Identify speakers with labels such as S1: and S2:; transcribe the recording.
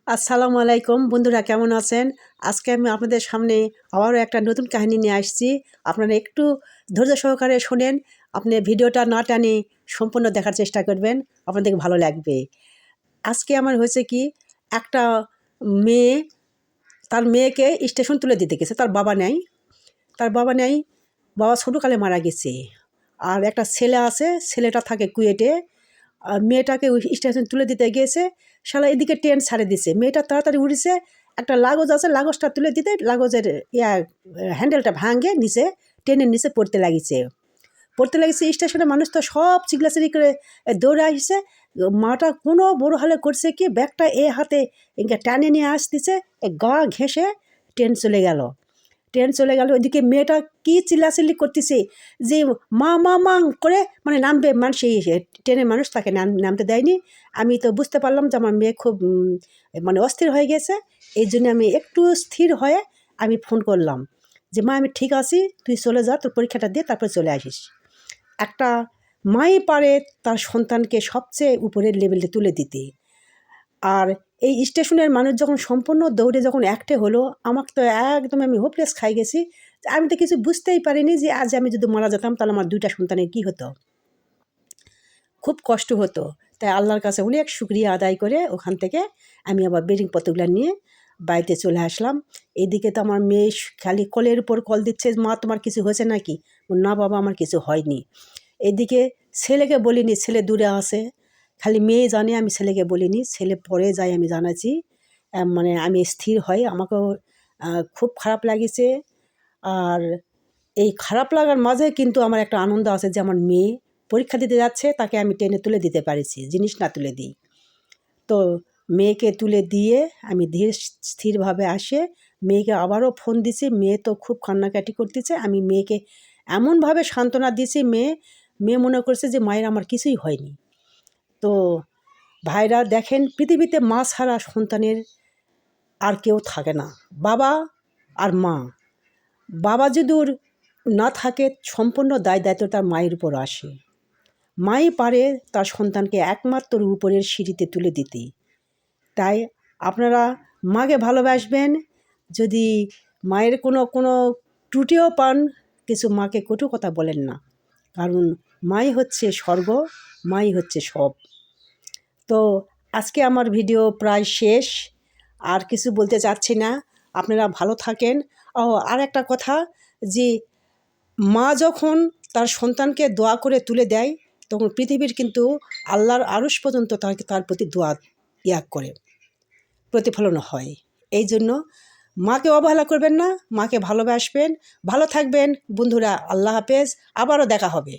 S1: আসসালামু আলাইকুম বন্ধুরা, কেমন আছেন? আজকে আমি আপনাদের সামনে আবারও একটা নতুন কাহিনী নিয়ে আসছি। আপনারা একটু ধৈর্য সহকারে শোনেন। আপনি ভিডিওটা না টানে সম্পূর্ণ দেখার চেষ্টা করবেন, আপনাদের ভালো লাগবে। আজকে আমার হয়েছে কি, একটা মেয়ে তার মেয়েকে স্টেশন তুলে দিতে গেছে। তার বাবা নেই, বাবা ছোটোকালে মারা গেছে। আর একটা ছেলে আছে, ছেলেটা থাকে কুয়েটে। মেয়েটাকে ওই স্টেশন তুলে দিতে গিয়েছে, শালা এদিকে ট্রেন ছাড়ে দিছে। মেয়েটা তাড়াতাড়ি উঠেছে, একটা লাগজ আছে, লাগজটা তুলে দিতে লাগজের হ্যান্ডেলটা ভাঙে নিচে, ট্রেনের নিচে পড়তে লাগিছে। স্টেশনে মানুষ তো সব চিল্লাচিল্লি করে দৌড়ে আসছে। মাটা কোনো বড় হলে করছে কি, ব্যাগটা হাতে টানে নিয়ে আসতেছে, গা ঘেঁষে ট্রেন চলে গেল। ওইদিকে মেয়েটা কি চিল্লাচিল্লি করতেছে যে মা মা মা করে, মানে নামবে মানুষ, ট্রেনের মানুষ তাকে নামতে দেয়নি। আমি তো বুঝতে পারলাম যে আমার মেয়ে খুব মানে অস্থির হয়ে গেছে। এই জন্য আমি একটু স্থির হয়ে আমি ফোন করলাম যে মা, আমি ঠিক আছি, তুই চলে যা, তোর পরীক্ষাটা দিয়ে তারপরে চলে আসিস। একটা মাই পারে তার সন্তানকে সবচেয়ে উপরের লেভেলে তুলে দিতে। আর এই স্টেশনের মানুষ যখন সম্পূর্ণ দৌড়ে যখন একটে হলো, আমাকে তো একদম আমি হোপলেস খাই গেছি। আমি তো কিছু বুঝতেই পারিনি যে আজ আমি যদি মারা যেতাম তাহলে আমার দুইটা সন্তানের কী হতো, খুব কষ্ট হতো। তাই আল্লাহর কাছে অনেক শুকরিয়া আদায় করে ওখান থেকে আমি আবার বেডিংপত্রগুলো নিয়ে বাড়িতে চলে আসলাম। এদিকে তো আমার মেয়ে খালি কলের উপর কল দিচ্ছে, মা তোমার কিছু হয়েছে নাকি? না বাবা, আমার কিছু হয়নি। এদিকে ছেলেকে বলিনি, ছেলে দূরে আছে, খালি মেয়ে জানে, আমি ছেলেকে বলিনি। ছেলে পরে যাই আমি জানাচ্ছি। মানে আমি স্থির হই, আমাকেও খুব খারাপ লাগিছে। আর এই খারাপ লাগার মাঝে কিন্তু আমার একটা আনন্দ আছে যে আমার মেয়ে পরীক্ষা দিতে যাচ্ছে, তাকে আমি টেনে তুলে দিতে পারিছি, জিনিস না তুলে দিই। তো মেয়েকে তুলে দিয়ে আমি ধীর স্থিরভাবে আসে মেয়েকে আবারও ফোন দিছি। মেয়ে তো খুব কান্নাকাটি করতেছে। আমি মেয়েকে এমনভাবে সান্ত্বনা দিছি, মেয়ে মনে করছে যে মায়ের আমার কিছুই হয়নি। তো ভাইরা দেখেন, পৃথিবীতে মা ছাড়া সন্তানের আর কেউ থাকে না, বাবা আর মা। বাবা যদি না থাকে, সম্পূর্ণ দায়িত্ব তার মায়ের উপর আসে। মাই পারে তার সন্তানকে একমাত্র উপরের সিঁড়িতে তুলে দিতে। তাই আপনারা মাকে ভালোবাসবেন। যদি মায়ের কোনো ত্রুটিও পান, কিছু মাকে কটু কথা বলেন না, কারণ মাই হচ্ছে স্বর্গ, মাই হচ্ছে সব। তো আজকে আমার ভিডিও প্রায় শেষ, আর কিছু বলতে চাচ্ছি না। আপনারা ভালো থাকেন। আর একটা কথা, যে মা যখন তার সন্তানকে দোয়া করে তুলে দেয়, তখন পৃথিবীর কিন্তু আল্লাহর আরশ পর্যন্ত তার প্রতি দোয়া করে, প্রতিফলন হয়। এই জন্য মাকে অবহেলা করবেন না, মাকে ভালোবাসবেন। ভালো থাকবেন বন্ধুরা, আল্লাহ হাফেজ, আবারও দেখা হবে।